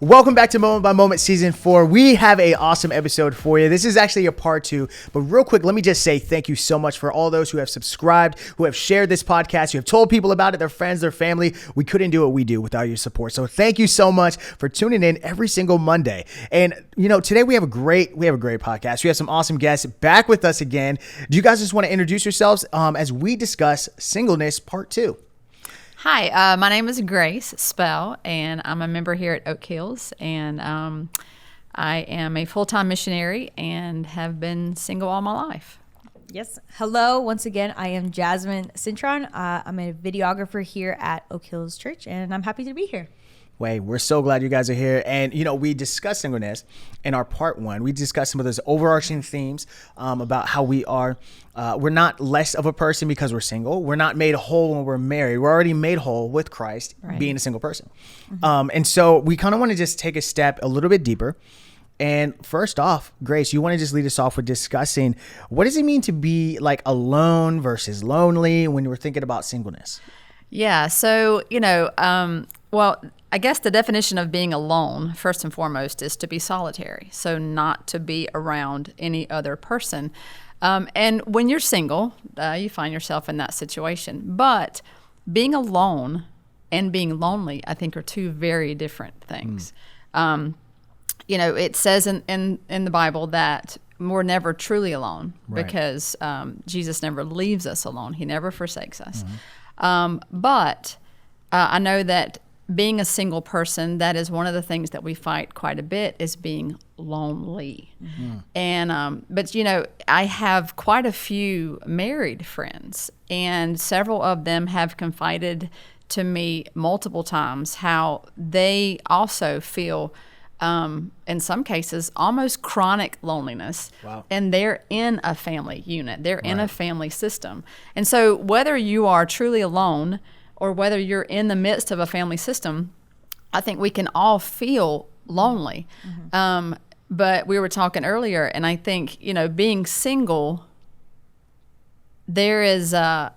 Welcome back to Moment by Moment Season 4. We have an awesome episode for you. This is actually a part 2, but real quick, let me just say thank you so much for all those who have subscribed, who have shared this podcast, who have told people about it, their friends, their family. We couldn't do what we do without your support. So thank you so much for tuning in every single Monday. And today we have a great podcast. We have some awesome guests back with us again. Do you guys just want to introduce yourselves as we discuss singleness part 2? Hi, my name is Grace Spell, and I'm a member here at Oak Hills, and I am a full-time missionary and have been single all my life. Yes. Hello. Once again, I am Jasmine Cintron. I'm a videographer here at Oak Hills Church, and I'm happy to be here. We're so glad you guys are here. And, we discussed singleness in our part 1. We discussed some of those overarching themes about how we're not less of a person because we're single. We're not made whole when we're married. We're already made whole with Christ, right, being a single person. Mm-hmm. And so we kind of want to just take a step a little bit deeper. And first off, Grace, you want to just lead us off with discussing what does it mean to be like alone versus lonely when we're thinking about singleness? Yeah. So, I guess the definition of being alone, first and foremost, is to be solitary. So not to be around any other person. And when you're single, you find yourself in that situation. But being alone and being lonely, I think, are two very different things. It says in the Bible that we're never truly alone, right, because Jesus never leaves us alone. He never forsakes us. Mm-hmm. But I know that being a single person, that is one of the things that we fight quite a bit, is being lonely. Mm-hmm. And but I have quite a few married friends, and several of them have confided to me multiple times how they also feel in some cases almost chronic loneliness. Wow. And they're in a family unit, they're in a family system. And so whether you are truly alone or whether you're in the midst of a family system, I think we can all feel lonely. Mm-hmm. But we were talking earlier, and I think, being single, there is not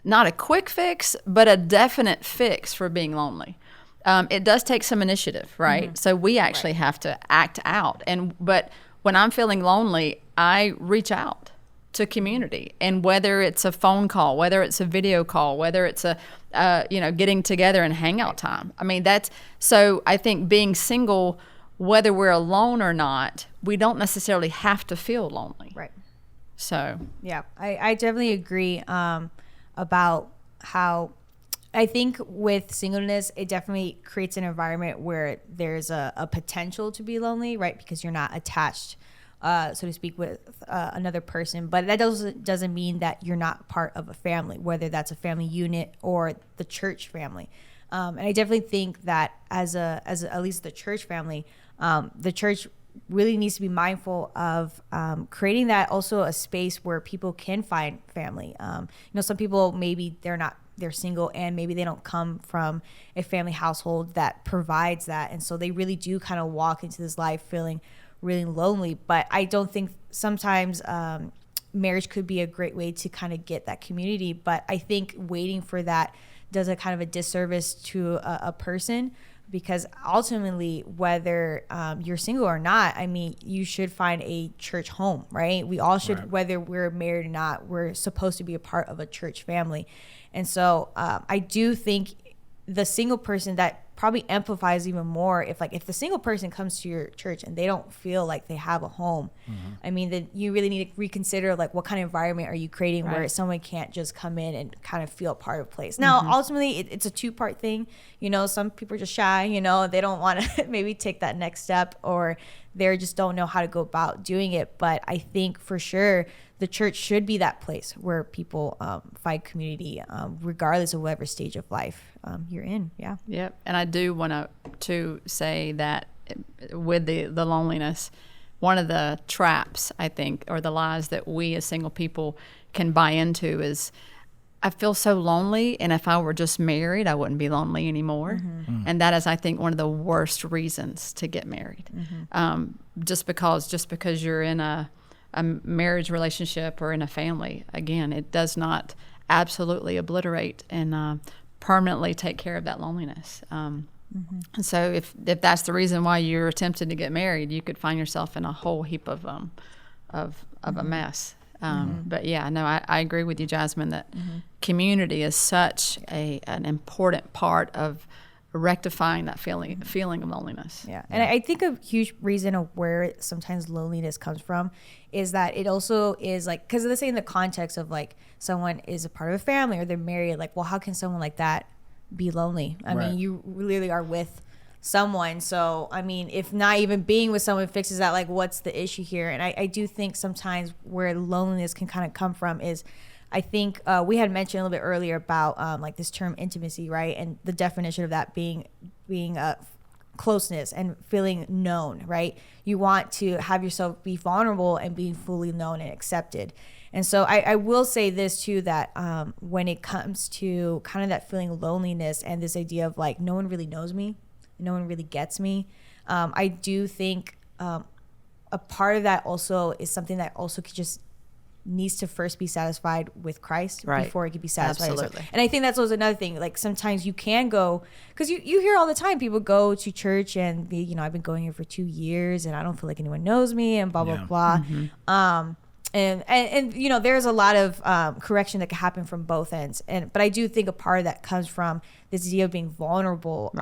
a quick fix, but a definite fix for being lonely. It does take some initiative, right? Mm-hmm. So we actually have to act out. But when I'm feeling lonely, I reach out to community, and whether it's a phone call, whether it's a video call, whether it's a getting together and hangout time. I mean, so I think being single, whether we're alone or not, we don't necessarily have to feel lonely. Right. So yeah, I definitely agree about how I think with singleness, it definitely creates an environment where there's a potential to be lonely, right? Because you're not attached, so to speak, with another person. But that doesn't mean that you're not part of a family, whether that's a family unit or the church family. And I definitely think that as at least the church family, the church really needs to be mindful of creating that also a space where people can find family. Some people, maybe they're single, and maybe they don't come from a family household that provides that. And so they really do kind of walk into this life feeling really lonely. But I don't think sometimes marriage could be a great way to kind of get that community. But I think waiting for that does a kind of a disservice to a person, because ultimately, whether you're single or not, I mean, you should find a church home, right? We all should, right, whether we're married or not, we're supposed to be a part of a church family. And so I do think the single person, that probably amplifies even more if the single person comes to your church and they don't feel like they have a home. Mm-hmm. I mean, then you really need to reconsider what kind of environment are you creating, right, where someone can't just come in and kind of feel part of a place. Now, mm-hmm, ultimately, it's a two-part thing. Some people are just shy, they don't want to maybe take that next step, or they just don't know how to go about doing it. But I think for sure the church should be that place where people find community, regardless of whatever stage of life you're in. Yeah. Yep. And I do want to say that with the loneliness, one of the traps, I think, or the lies that we as single people can buy into is, I feel so lonely, and if I were just married, I wouldn't be lonely anymore. Mm-hmm. Mm-hmm. And that is, I think, one of the worst reasons to get married. Mm-hmm. Just because you're in a marriage relationship or in a family, again, it does not absolutely obliterate and permanently take care of that loneliness. And so if that's the reason why you're attempting to get married, you could find yourself in a whole heap of a mess. But yeah, no, I agree with you, Jasmine, that community is such an important part of rectifying that feeling of loneliness. Yeah. And I think a huge reason of where sometimes loneliness comes from is that it also is like, because let's say in the context of like someone is a part of a family or they're married, like, well, how can someone like that be lonely? I mean, you really are with someone. So, I mean, if not even being with someone fixes that, like, what's the issue here? And I do think sometimes where loneliness can kind of come from is, I think we had mentioned a little bit earlier about like this term intimacy, right? And the definition of that being closeness and feeling known, right? You want to have yourself be vulnerable and be fully known and accepted. And so I will say this too, that when it comes to kind of that feeling of loneliness and this idea of like, no one really knows me, no one really gets me, I do think a part of that also is something that also could just needs to first be satisfied with Christ before it could be satisfied. Absolutely. And I think that's also another thing. Like sometimes you can go, because you hear all the time people go to church and be, you know, I've been going here for 2 years and I don't feel like anyone knows me and blah, blah, blah. And you know, there's a lot of correction that can happen from both ends. But I do think a part of that comes from this idea of being vulnerable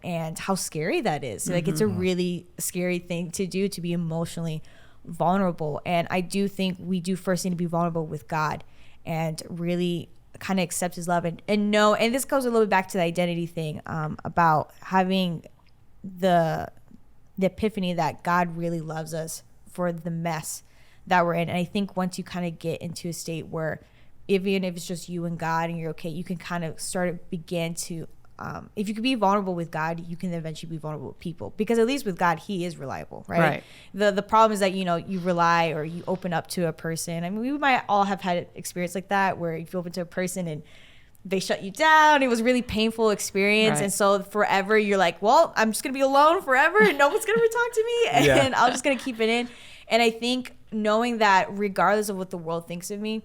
and how scary that is. Like it's a really scary thing to do, to be emotionally vulnerable. And I do think we do first need to be vulnerable with God and really kind of accept his love and know. And this goes a little bit back to the identity thing about having the epiphany that God really loves us for the mess that we're in. And I think once you kind of get into a state where even if it's just you and God and you're okay, you can kind of begin to if you could be vulnerable with God, you can eventually be vulnerable with people, because at least with God, he is reliable, right? The problem is that, you know, you rely or you open up to a person. I mean, we might all have had an experience like that where if you open to a person and they shut you down, it was a really painful experience. And so forever you're like, well, I'm just going to be alone forever and no one's going to talk to me and I'm just going to keep it in. And I think knowing that regardless of what the world thinks of me,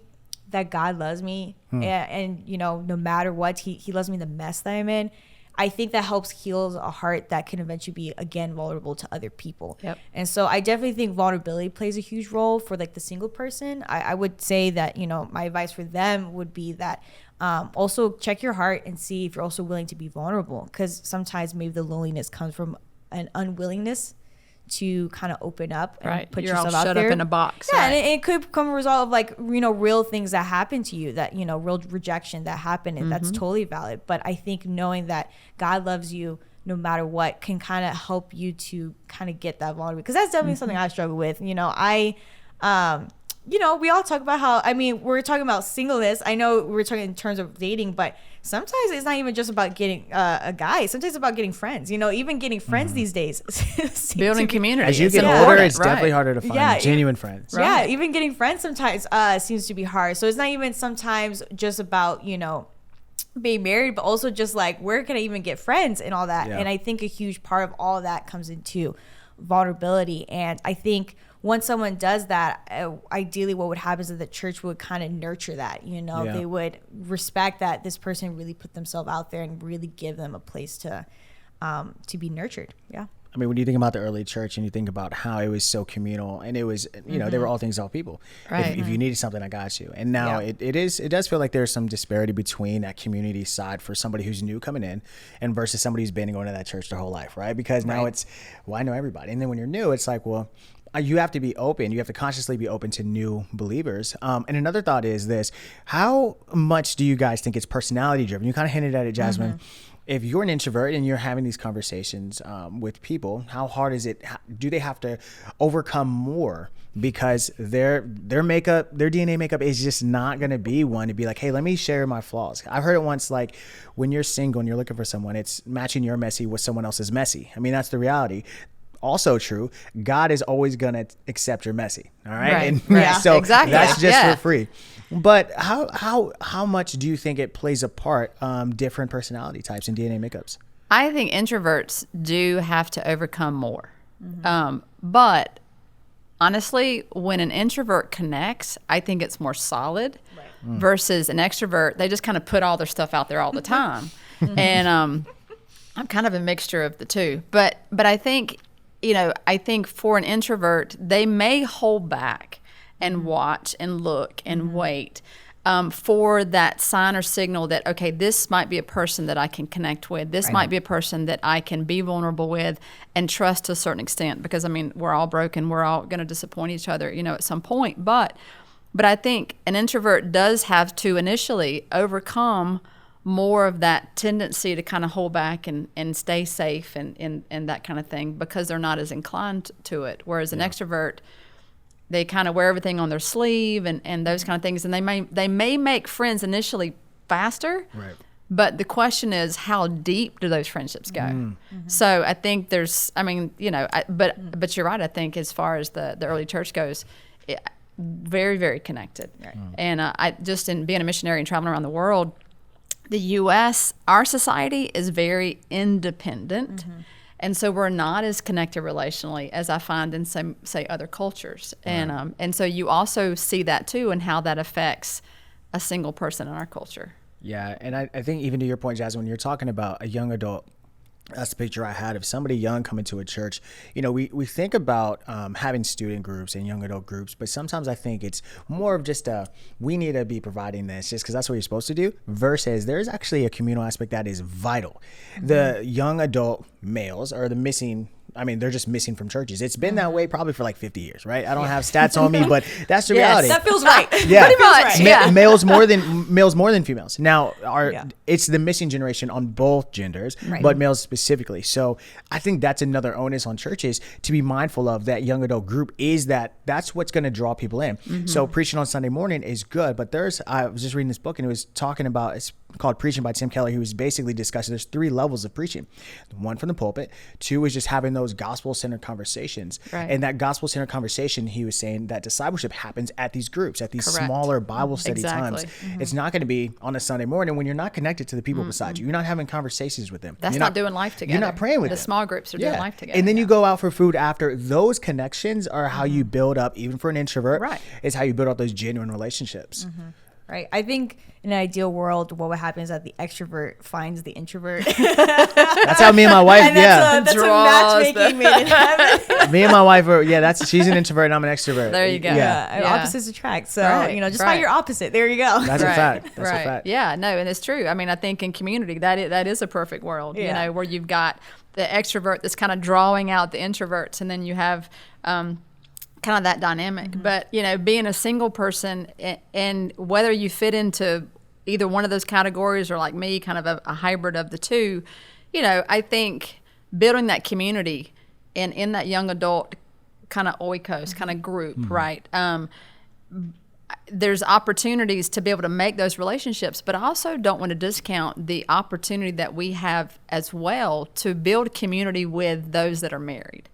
that God loves me and you know, no matter what, he loves me the mess that I'm in. I think that helps heal a heart that can eventually be again vulnerable to other people. And so I definitely think vulnerability plays a huge role for like the single person. I would say that, you know, my advice for them would be that also check your heart and see if you're also willing to be vulnerable, because sometimes maybe the loneliness comes from an unwillingness to kind of open up and put yourself out there. You're all shut up in a box. Yeah, and it could come a result of like, you know, real things that happen to you, that, you know, real rejection that happened, and that's totally valid. But I think knowing that God loves you no matter what can kind of help you to kind of get that vulnerability, because that's definitely something I struggle with. You know, you know, we all talk about how, I mean, we're talking about singleness. I know we're talking in terms of dating, but sometimes it's not even just about getting a guy. Sometimes it's about getting friends. You know, even getting friends these days. Building community. As you get older, it's definitely harder to find genuine friends. Yeah, even getting friends sometimes seems to be hard. So it's not even sometimes just about, you know, being married, but also just like, where can I even get friends and all that? And I think a huge part of all of that comes into vulnerability. And I think once someone does that, ideally what would happen is that the church would kind of nurture that, you know, they would respect that this person really put themselves out there and really give them a place to be nurtured. I mean, when you think about the early church and you think about how it was so communal, and it was, you know, they were all things to all people. If you needed something, I got you. And now it does feel like there's some disparity between that community side for somebody who's new coming in and versus somebody who's been going to that church their whole life, right? Because now it's, well, I know everybody. And then when you're new, it's like, well, you have to be open. You have to consciously be open to new believers. And another thought is this: how much do you guys think it's personality driven? You kind of hinted at it, Jasmine. If you're an introvert and you're having these conversations with people, how hard is it? Do they have to overcome more because their makeup, their DNA makeup is just not going to be one to be like, hey, let me share my flaws. I've heard it once, like when you're single and you're looking for someone, it's matching your messy with someone else's messy. I mean, that's the reality. Also true, God is always going to accept your messy. All right. So that's just for free. But how much do you think it plays a part, different personality types and DNA makeups? I think introverts do have to overcome more. But honestly, when an introvert connects, I think it's more solid versus an extrovert. They just kind of put all their stuff out there all the time. And I'm kind of a mixture of the two, but I think, I think for an introvert, they may hold back and watch and look and wait for that sign or signal that, okay, this might be a person that I can connect with. This might be a person that I can be vulnerable with and trust to a certain extent, because I mean, we're all broken. We're all going to disappoint each other, at some point. But I think an introvert does have to initially overcome more of that tendency to kind of hold back and stay safe and that kind of thing, because they're not as inclined to it. Whereas an extrovert, they kind of wear everything on their sleeve and those kind of things. And they may make friends initially faster, Right. but the question is, how deep do those friendships go? So I think there's, but you're right. I think as far as the early church goes, very, very connected. Right. And I just, in being a missionary and traveling around the world, the U.S., our society is very independent. And so we're not as connected relationally as I find in some, say, other cultures. Right. And so you also see that too, and how that affects a single person in our culture. Yeah, and I think even to your point, Jasmine, when you're talking about a young adult, that's the picture I had of somebody young coming to a church. We think about having student groups and young adult groups, but sometimes I think it's more of just we need to be providing this just because that's what you're supposed to do, versus there's actually a communal aspect that is vital. The young adult males are the missing. I mean, they're just missing from churches. It's been that way probably for like 50 years, right? I don't have stats on me, but that's the reality. That feels right. Yeah, pretty much. Yeah. Males more than females. Now, it's the missing generation on both genders, but males specifically. So I think that's another onus on churches to be mindful of. That young adult group is that's what's going to draw people in. So preaching on Sunday morning is good, but I was just reading this book and it was talking about, it's called Preaching by Tim Keller. He was basically discussing there's 3 levels of preaching. One from the pulpit, 2 is just having those gospel-centered conversations. Right. And that gospel-centered conversation, he was saying that discipleship happens at these groups, at these smaller Bible study times. It's not going to be on a Sunday morning when you're not connected to the people beside you. You're not having conversations with them. That's not doing life together. You're not praying with them. The small groups are doing life together. And then you go out for food after. Those connections are how you build up, even for an introvert, is how you build up those genuine relationships. Right. I think in an ideal world, what would happen is that the extrovert finds the introvert. That's how me and my wife, that's a matchmaking made in heaven. Me and my wife are, she's an introvert and I'm an extrovert. There you go. Opposites attract. So, just find your opposite. There you go. That's a fact. That's a fact. Yeah, no, and it's true. I mean, I think in community, that is a perfect world, where you've got the extrovert that's kind of drawing out the introverts, and then you have kind of that dynamic. But being a single person, and whether you fit into either one of those categories or like me, kind of a hybrid of the two, I think building that community and in that young adult kind of oikos kind of group, right? There's opportunities to be able to make those relationships, but I also don't want to discount the opportunity that we have as well to build community with those that are married.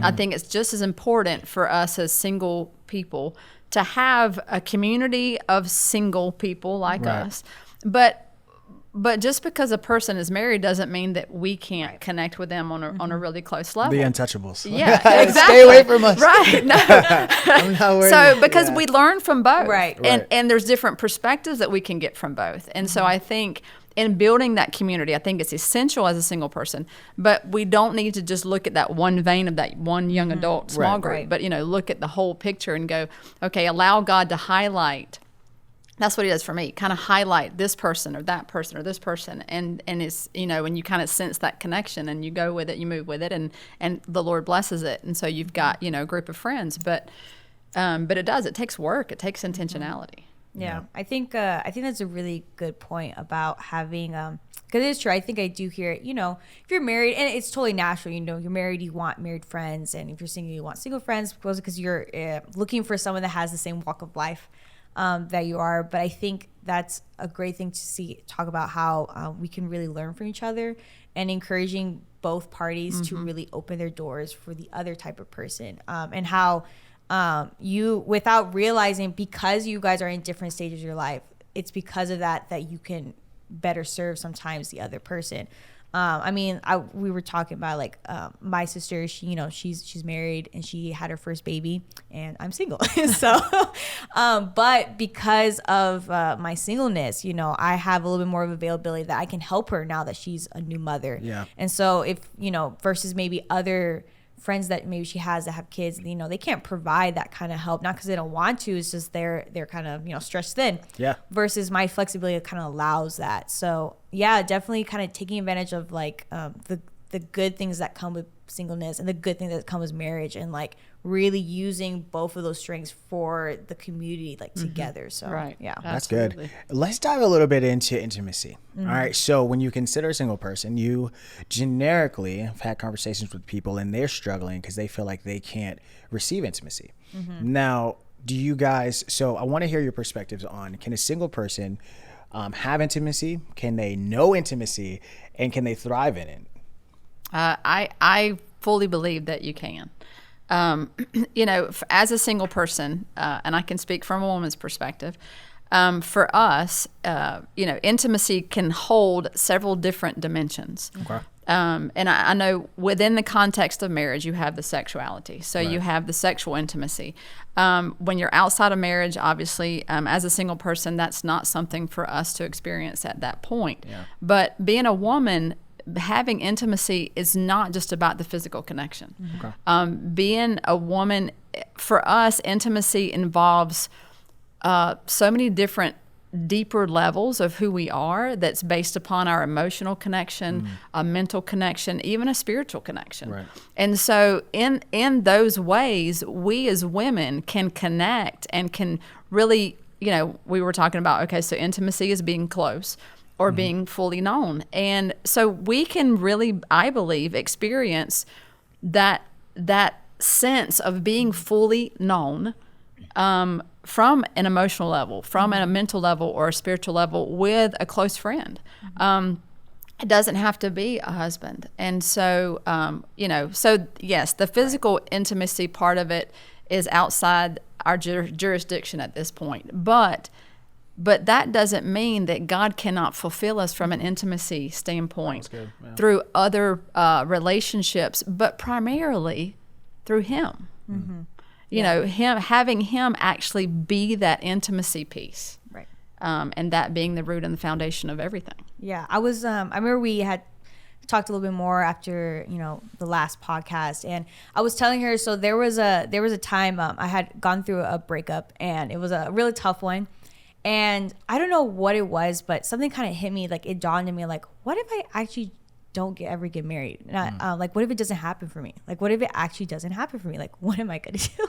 I think it's just as important for us as single people to have a community of single people like us. But just because a person is married doesn't mean that we can't connect with them on a really close level. The untouchables. Yeah, exactly. Stay away from us. Right. No. I'm not worried. So because we learn from both. Right. And there's different perspectives that we can get from both. And so I think in building that community, I think it's essential as a single person, but we don't need to just look at that one vein of that one young adult small group, but look at the whole picture and go, okay, allow God to highlight. That's what he does for me, kind of highlight this person or that person or this person. And it's, and you kind of sense that connection and you go with it, you move with it, and the Lord blesses it. And so you've got, a group of friends, but it takes work. It takes intentionality. Yeah. I think that's a really good point about having, because it's true. I think I do hear it, if you're married, and it's totally natural, you're married, you want married friends. And if you're single, you want single friends because you're looking for someone that has the same walk of life that you are. But I think that's a great thing to talk about how we can really learn from each other, and encouraging both parties to really open their doors for the other type of person, and how you, without realizing, because you guys are in different stages of your life, it's because of that you can better serve sometimes the other person. We were talking about like my sister. She, she's married and she had her first baby, and I'm single. So, but because of my singleness, I have a little bit more of availability that I can help her now that she's a new mother. Yeah. And so if versus maybe other friends that maybe she has that have kids, they can't provide that kind of help, not because they don't want to, it's just they're kind of stretched thin. Yeah. Versus my flexibility kind of allows that. So yeah, definitely kind of taking advantage of like the good things that come with singleness and the good things that come with marriage, and like really using both of those strengths for the community, like together. So Right. yeah, That's Absolutely. good. Let's dive a little bit into intimacy. All right. So when you consider a single person, you generically have had conversations with people and they're struggling because they feel like they can't receive intimacy. Now, do you guys, so I want to hear your perspectives on, can a single person have intimacy? Can they know intimacy? And can they thrive in it? I fully believe that you can. As a single person, and I can speak from a woman's perspective, for us, intimacy can hold several different dimensions. Okay. And I know within the context of marriage, you have the sexuality. So Right. you have the sexual intimacy. When you're outside of marriage, obviously, as a single person, that's not something for us to experience at that point. Yeah. But being a woman, having intimacy is not just about the physical connection. Okay. Being a woman, for us, intimacy involves so many different deeper levels of who we are that's based upon our emotional connection, a mental connection, even a spiritual connection. Right. And so in those ways, we as women can connect and can really, we were talking about, okay, so intimacy is being close or being fully known. And so we can really, I believe, experience that sense of being fully known from an emotional level, from a mental level or a spiritual level with a close friend. It doesn't have to be a husband. And so, so yes, the physical intimacy part of it is outside our jurisdiction at this point. But that doesn't mean that God cannot fulfill us from an intimacy standpoint through other relationships, but primarily through Him. Having Him actually be that intimacy piece, right. And that being the root and the foundation of everything. Yeah, I remember we had talked a little bit more after the last podcast, and I was telling her, so there was a time I had gone through a breakup, and it was a really tough one. And I don't know what it was, but something kind of hit me, like it dawned on me, like, what if I actually don't ever get married? Like, what if it doesn't happen for me? Like, what if it actually doesn't happen for me? Like, what am I going to do?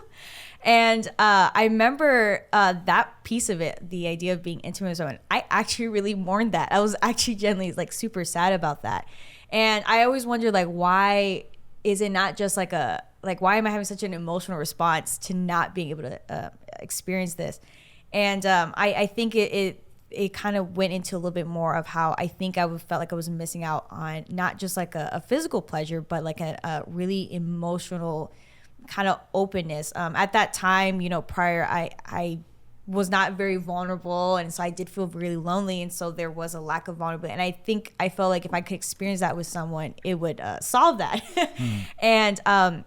And I remember that piece of it, the idea of being intimate with someone, I actually really mourned that. I was actually genuinely like super sad about that. And I always wondered, like, why is it not just like why am I having such an emotional response to not being able to experience this? And I think it kind of went into a little bit more of how I think I felt like I was missing out on not just like a physical pleasure, but like a really emotional kind of openness. At that time, prior, I was not very vulnerable, and so I did feel really lonely, and so there was a lack of vulnerability. And I think I felt like if I could experience that with someone, it would solve that. And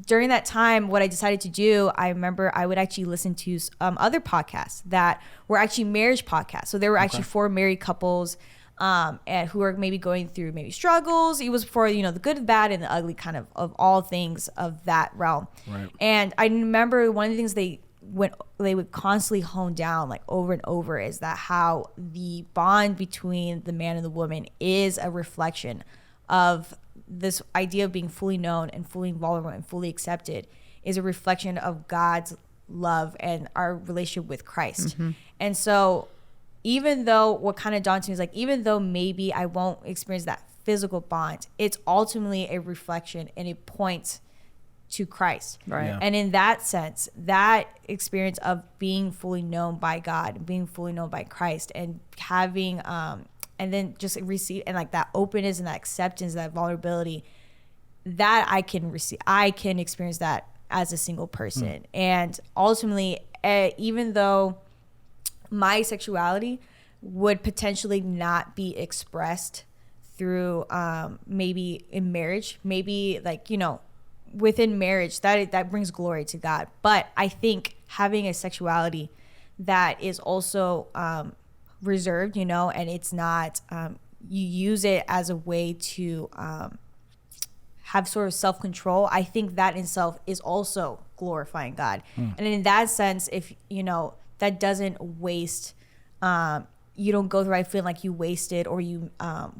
during that time, what I decided to do, I remember I would actually listen to other podcasts that were actually marriage podcasts. So there were actually 4 married couples and who were maybe going through maybe struggles. It was for, the good, the bad, and the ugly kind of all things of that realm. Right. And I remember one of the things they would constantly hone down like over and over is that how the bond between the man and the woman is a reflection of this idea of being fully known and fully vulnerable and fully accepted is a reflection of God's love and our relationship with Christ. And so even though what kind of daunts me is like, even though maybe I won't experience that physical bond, it's ultimately a reflection and it points to Christ. Right. Yeah. And in that sense, that experience of being fully known by God, being fully known by Christ, and having and then just receive, and like that openness and that acceptance, that vulnerability, that I can experience that as a single person. And ultimately, even though my sexuality would potentially not be expressed through maybe in marriage, maybe like, you know, within marriage, that brings glory to God. But I think having a sexuality that is also reserved, you know, and it's not, you use it as a way to have sort of self-control, I think that in itself is also glorifying God. And in that sense, if, you know, that doesn't waste, you don't go through, I feel like you wasted or you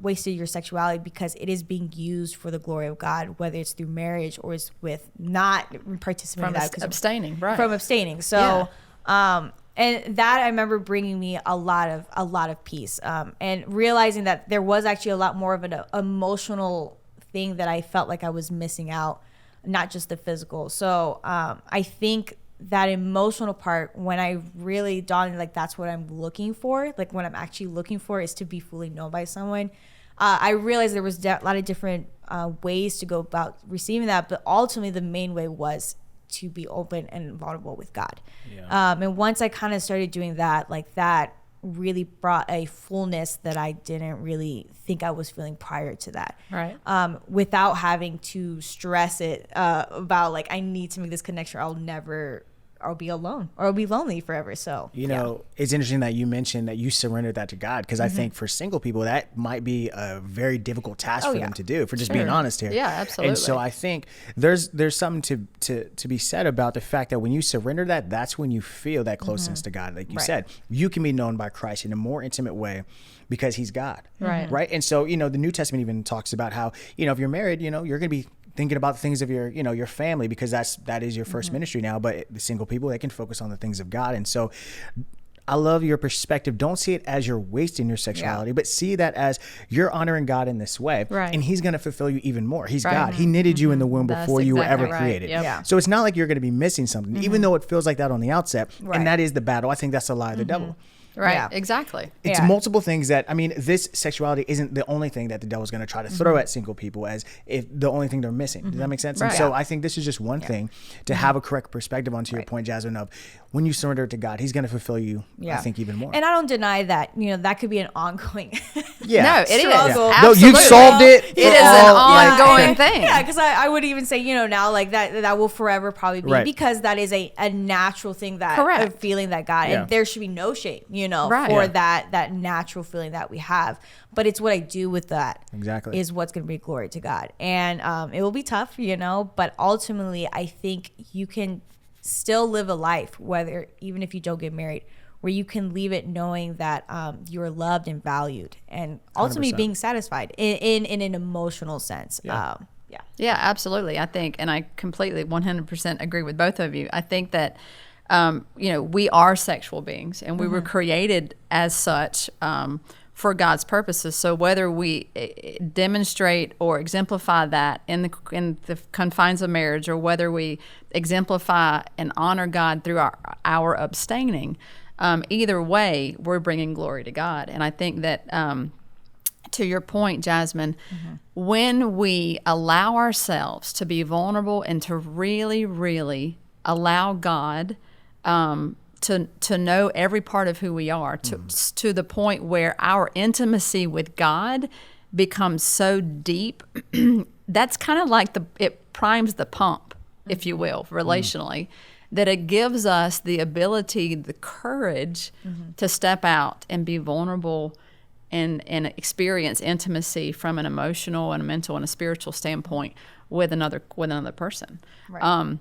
wasted your sexuality, because it is being used for the glory of God, whether it's through marriage or it's with not participating From in that. abstaining, right. From abstaining. So, and that I remember bringing me a lot of peace, and realizing that there was actually a lot more of an emotional thing that I felt like I was missing out, not just the physical. So I think that emotional part, when I really dawned, like that's what I'm looking for, like what I'm actually looking for is to be fully known by someone. I realized there was a lot of different ways to go about receiving that, but ultimately the main way was to be open and vulnerable with God. And once I kind of started doing that, like that really brought a fullness that I didn't really think I was feeling prior to that. Right. Without having to stress it about like, I need to make this connection or I'll be alone or I'll be lonely forever. So, you know, it's interesting that you mentioned that you surrendered that to God, because I think for single people, that might be a very difficult task for them to do, for just being honest here. Yeah, absolutely. And so I think there's something to be said about the fact that when you surrender that, that's when you feel that closeness to God. Like you said, you can be known by Christ in a more intimate way because he's God. Right. And so, you know, the New Testament even talks about how, you know, if you're married, you know, you're going to be thinking about the things of your, you know, your family, because that is your first ministry now. But the single people, they can focus on the things of God. And so I love your perspective. Don't see it as you're wasting your sexuality, but see that as you're honoring God in this way. Right. And he's going to fulfill you even more. He's God. He knitted you in the womb before you were ever created. So it's not like you're going to be missing something, even though it feels like that on the outset. And that is the battle. I think that's the lie of the devil. Right. Yeah. Exactly. It's multiple things that, I mean, this sexuality isn't the only thing that the devil's going to try to throw at single people as if the only thing they're missing. Does that make sense? Right. And so I think this is just one thing to have a correct perspective onto your point, Jasmine, of when you surrender to God, he's going to fulfill you, I think, even more. And I don't deny that, you know, that could be an ongoing No, it is. struggle. No, you've solved it. It is an ongoing thing. Yeah, because I would even say, you know, now like that will forever probably be, because that is a natural thing, that a feeling that God, and there should be no shame, you know, for that natural feeling that we have. But it's what I do with that is what's going to bring glory to God. And it will be tough, you know, but ultimately I think you can still live a life, whether even if you don't get married, where you can leave it knowing that you're loved and valued, and ultimately 100%. Being satisfied in an emotional sense. Yeah, absolutely. I think, and I completely 100% agree with both of you. I think that you know, we are sexual beings, and we were created as such for God's purposes. So whether we demonstrate or exemplify that in the confines of marriage, or whether we exemplify and honor God through our abstaining, either way, we're bringing glory to God. And I think that to your point, Jasmine, when we allow ourselves to be vulnerable and to really, really allow God to know every part of who we are, to the point where our intimacy with God becomes so deep, that's kind of like it primes the pump, if you will, relationally, that it gives us the ability, the courage to step out and be vulnerable and experience intimacy from an emotional and a mental and a spiritual standpoint with another person. Right.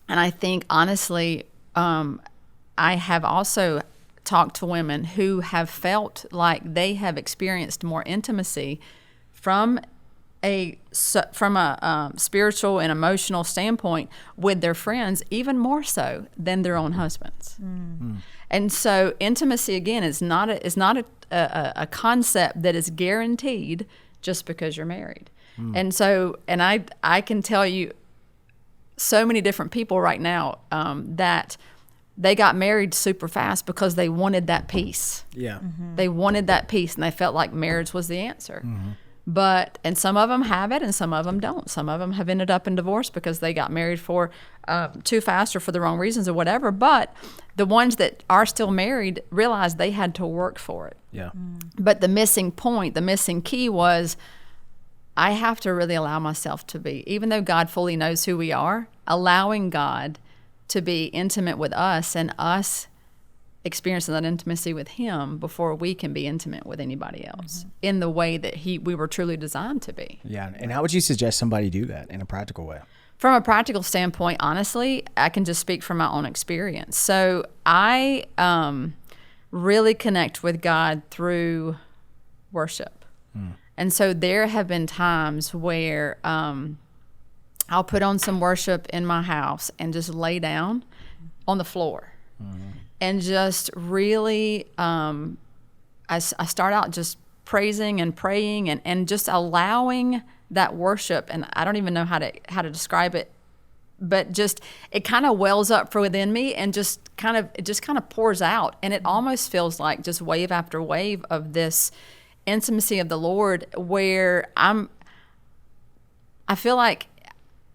And I think, honestly, I have also talked to women who have felt like they have experienced more intimacy from a spiritual and emotional standpoint with their friends, even more so than their own husbands. And so intimacy, again, is not a concept that is guaranteed just because you're married. And so, and I can tell you so many different people right now that they got married super fast because they wanted that peace. They wanted that peace, and they felt like marriage was the answer. But, and some of them have it and some of them don't. Some of them have ended up in divorce because they got married for too fast or for the wrong reasons or whatever. But the ones that are still married realized they had to work for it. Yeah. But the missing point, the missing key was, I have to really allow myself to be, even though God fully knows who we are, allowing God to be intimate with us and us experiencing that intimacy with him before we can be intimate with anybody else in the way that we were truly designed to be. Yeah. And how would you suggest somebody do that in a practical way? From a practical standpoint, honestly, I can just speak from my own experience. So I really connect with God through worship. And so there have been times where I'll put on some worship in my house and just lay down on the floor and just really, I start out just praising and praying and just allowing that worship, and I don't even know how to describe it, but just it kind of wells up from within me and just kind of pours out, and it almost feels like just wave after wave of this intimacy of the Lord, where I feel like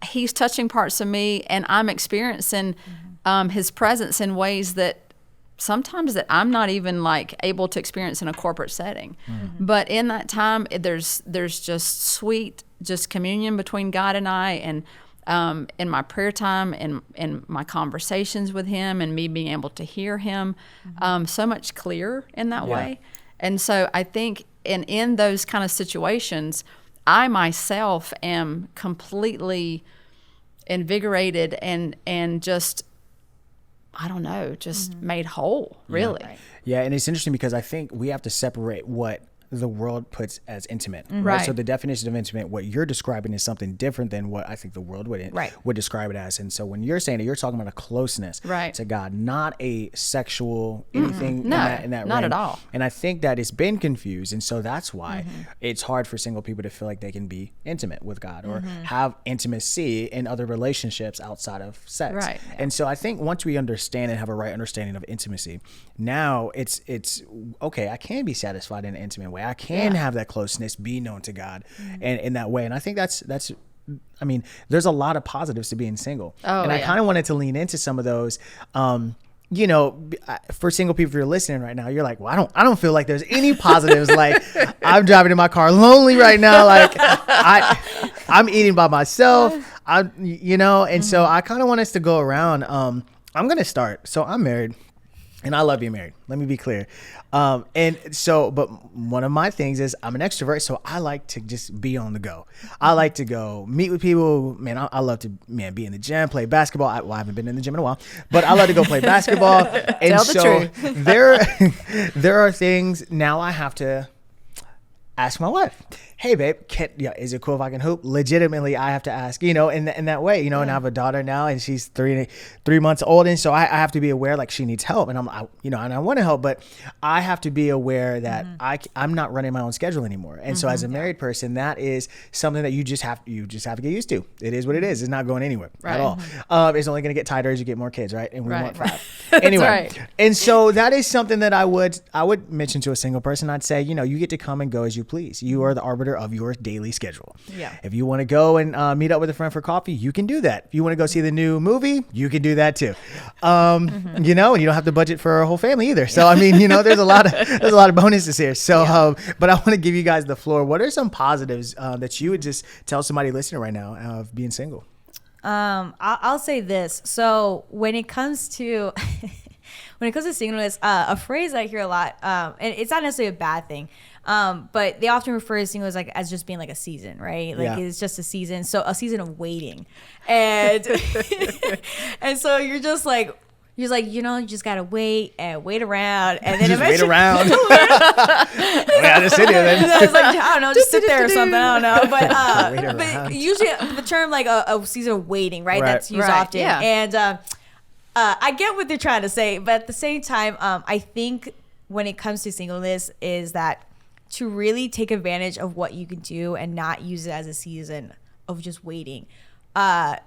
he's touching parts of me and I'm experiencing his presence in ways that sometimes that I'm not even like able to experience in a corporate setting. But in that time, there's just sweet, just communion between God and I, and in my prayer time and in my conversations with him and me being able to hear him so much clearer in that way. And so I think in those kind of situations, I myself am completely invigorated and just, I don't know, just made whole, really. Right. Yeah, and it's interesting because I think we have to separate what the world puts as intimate. Right. So the definition of intimate, what you're describing is something different than what I think the world would describe it as. And so when you're saying it, you're talking about a closeness to God, not a sexual anything in that not realm. at all. And I think that it's been confused. And so that's why it's hard for single people to feel like they can be intimate with God or have intimacy in other relationships outside of sex. Right. And so I think once we understand and have a right understanding of intimacy, now it's okay, I can be satisfied in an intimate way. I can have that closeness, be known to God and in that way. And I think that's I mean, there's a lot of positives to being single. And I kind of wanted to lean into some of those. You know, for single people, if you're listening right now, you're like, well, I don't feel like there's any positives. Like, I'm driving in my car lonely right now. Like, I'm eating by myself. And so I kind of want us to go around. I'm going to start. So I'm married. And I love being married. Let me be clear. But one of my things is I'm an extrovert, so I like to just be on the go. I like to go meet with people. Man, I love to be in the gym, play basketball. I haven't been in the gym in a while, but I love to go play basketball. And Tell the truth. there are things now I have to ask my wife. Hey, babe, is it cool if I can hoop? Legitimately, I have to ask, in that way, and I have a daughter now and she's 3 months old. And so I have to be aware, like, she needs help and and I want to help, but I have to be aware that I'm not running my own schedule anymore. And so as a married person, that is something that you just have to get used to. It is what it is. It's not going anywhere at all. It's only going to get tighter as you get more kids, right? And we want 5. Anyway. And so that is something that I would mention to a single person. I'd say, you get to come and go as you please. You are the arbiter of your daily schedule. Yeah. If you want to go and meet up with a friend for coffee, you can do that. If you want to go see the new movie, you can do that too. And you don't have to budget for a whole family either. So I mean, there's a lot of bonuses here. So, but I want to give you guys the floor. What are some positives that you would just tell somebody listening right now of being single? I'll say this. So when it comes to singleness, a phrase I hear a lot, and it's not necessarily a bad thing, but they often refer to singleness as just being like a season, right? Like it's just a season. So a season of waiting. And and so you're just like, you just gotta wait around, and then just eventually wait around. Just sit here then. I was like, I don't know, just sit there or something. I don't know, but usually the term like a season of waiting, right? That's used often, and I get what they're trying to say, but at the same time, I think when it comes to singleness, is that to really take advantage of what you can do and not use it as a season of just waiting.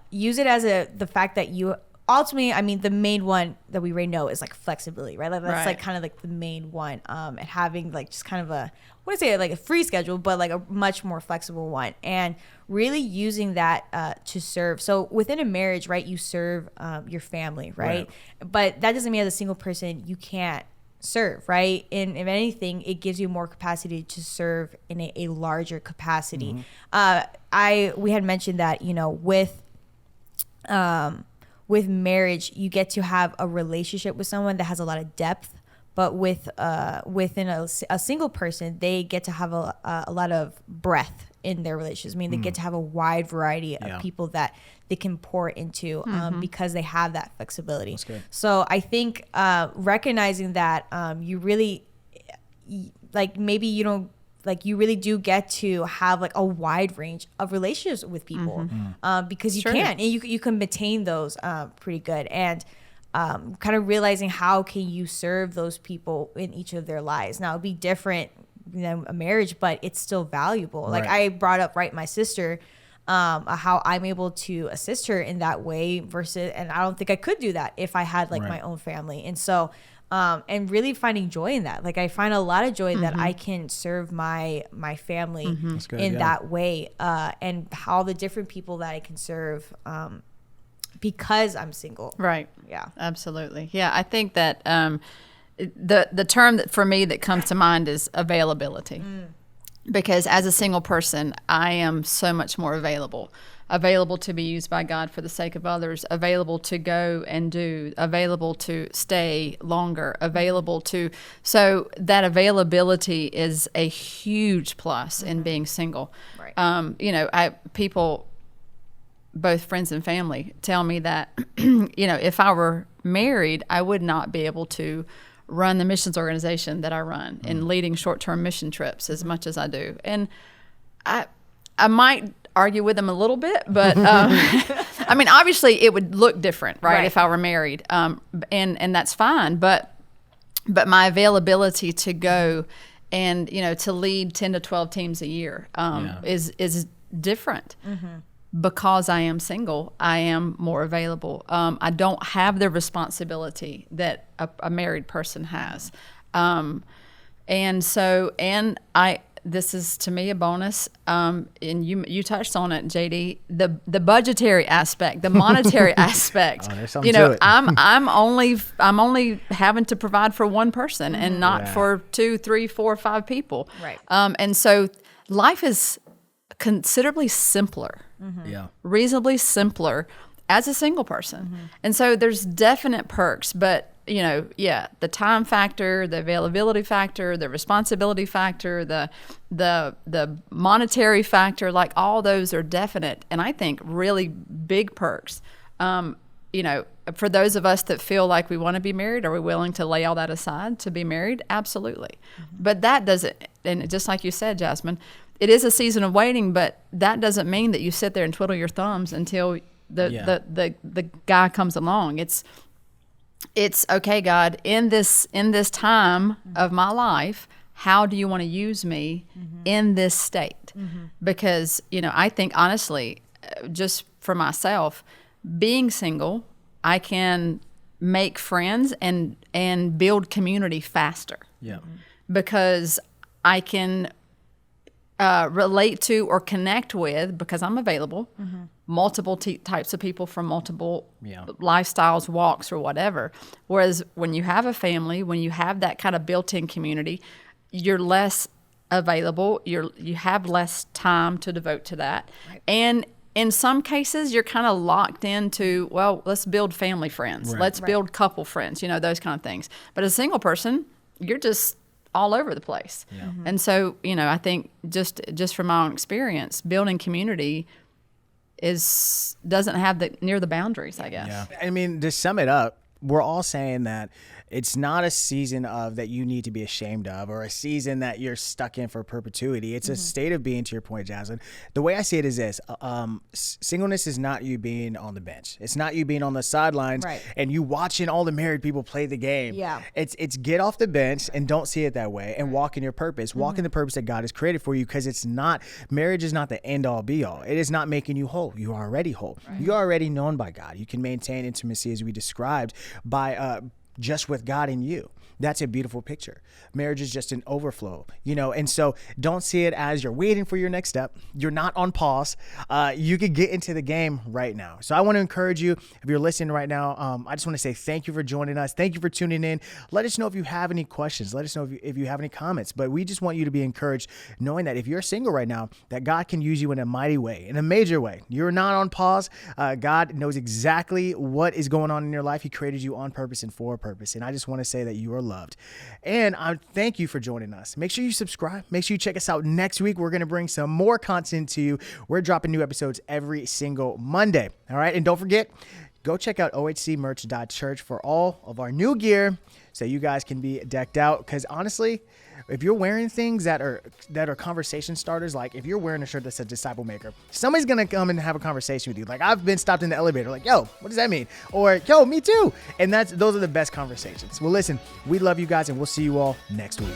Use it as the fact that you ultimately, I mean, the main one that we already know is like flexibility, right? Like that's Right. like kind of like the main one, and having like just kind of a, what do I say, like a free schedule, but like a much more flexible one, and really using that to serve. So within a marriage, right, you serve your family, right? But that doesn't mean as a single person you can't serve, right? And if anything, it gives you more capacity to serve in a larger capacity. We had mentioned that, you know, with marriage, you get to have a relationship with someone that has a lot of depth, but within a single person, they get to have a lot of breadth in their relationships. I mean, they get to have a wide variety of people that they can pour into because they have that flexibility. So I think recognizing that you really, like, maybe you don't, like, you really do get to have like a wide range of relationships with people because you can, and you can maintain those pretty good, and kind of realizing how can you serve those people in each of their lives. Now it'd be different than a marriage, but it's still valuable. Like I brought up, right, my sister, how I'm able to assist her in that way versus, and I don't think I could do that if I had like my own family. And so and really finding joy in that. Like I find a lot of joy that I can serve my family in that way, and how the different people that I can serve because I'm single. Right. Yeah. Absolutely. Yeah. I think that the term that for me that comes to mind is availability. Because as a single person, I am so much more available to be used by God for the sake of others, available to go and do, available to stay longer, so that availability is a huge plus in being single. Right. You know, people, both friends and family, tell me that, you know, if I were married, I would not be able to run the missions organization that I run and leading short-term mission trips as much as I do. And I might argue with them a little bit, but I mean, obviously it would look different, right, if I were married, and that's fine. But my availability to go and, you know, to lead 10 to 12 teams a year is different. Because I am single, I am more available. I don't have the responsibility that a married person has. This is to me a bonus. And you touched on it, JD, the budgetary aspect, the monetary aspect. You know, I'm only having to provide for one person and not for 2, 3, 4, 5 people. Right. And so life is considerably simpler. Reasonably simpler as a single person. And so there's definite perks, but, you know, the time factor, the availability factor, the responsibility factor, the monetary factor, like all those are definite, and I think really big perks. You know, for those of us that feel like we want to be married, are we willing to lay all that aside to be married? Absolutely. But that doesn't, and just like you said, Jasmine, it is a season of waiting, but that doesn't mean that you sit there and twiddle your thumbs until the guy comes along. It's okay, God, in this time of my life, how do you want to use me in this state? Because, you know, I think honestly, just for myself, being single, I can make friends and build community faster. Because I can relate to or connect with, because I'm available, multiple types of people from multiple lifestyles, walks, or whatever. Whereas when you have a family, when you have that kind of built-in community, you're less available. You have less time to devote to that. Right. And in some cases, you're kind of locked into, well, let's build family friends. Right. Let's build couple friends, you know, those kind of things. But as a single person, you're just all over the place. And so, you know, I think just from my own experience, building community doesn't have near the boundaries, I guess. I mean, to sum it up, we're all saying that It's not a season of that you need to be ashamed of, or a season that you're stuck in for perpetuity. It's a state of being, to your point, Jasmine. The way I see it is this: singleness is not you being on the bench. It's not you being on the sidelines and you watching all the married people play the game. Yeah. It's get off the bench and don't see it that way, and walk in your purpose. Walk in the purpose that God has created for you, because it's not, marriage is not the end all be all. It is not making you whole. You are already whole. You're already known by God. You can maintain intimacy, as we described, by just with God in you. That's a beautiful picture. Marriage is just an overflow, and so don't see it as you're waiting for your next step. You're not on pause. You could get into the game right now. So I want to encourage you, if you're listening right now, I just want to say thank you for joining us. Thank you for tuning in. Let us know if you have any questions. Let us know if you have any comments. But we just want you to be encouraged, knowing that if you're single right now, that God can use you in a mighty way, in a major way. You're not on pause. God knows exactly what is going on in your life. He created you on purpose and for a purpose. And I just want to say that you are loved. And I thank you for joining us. Make sure you subscribe. Make sure you check us out next week. We're going to bring some more content to you. We're dropping new episodes every single Monday. All right. And don't forget, go check out ohcmerch.church for all of our new gear, so you guys can be decked out. Because honestly, if you're wearing things that are conversation starters, like if you're wearing a shirt that says disciple maker, somebody's going to come and have a conversation with you. Like, I've been stopped in the elevator, like, yo, what does that mean? Or, yo, me too. And those are the best conversations. Well, listen, we love you guys, and we'll see you all next week.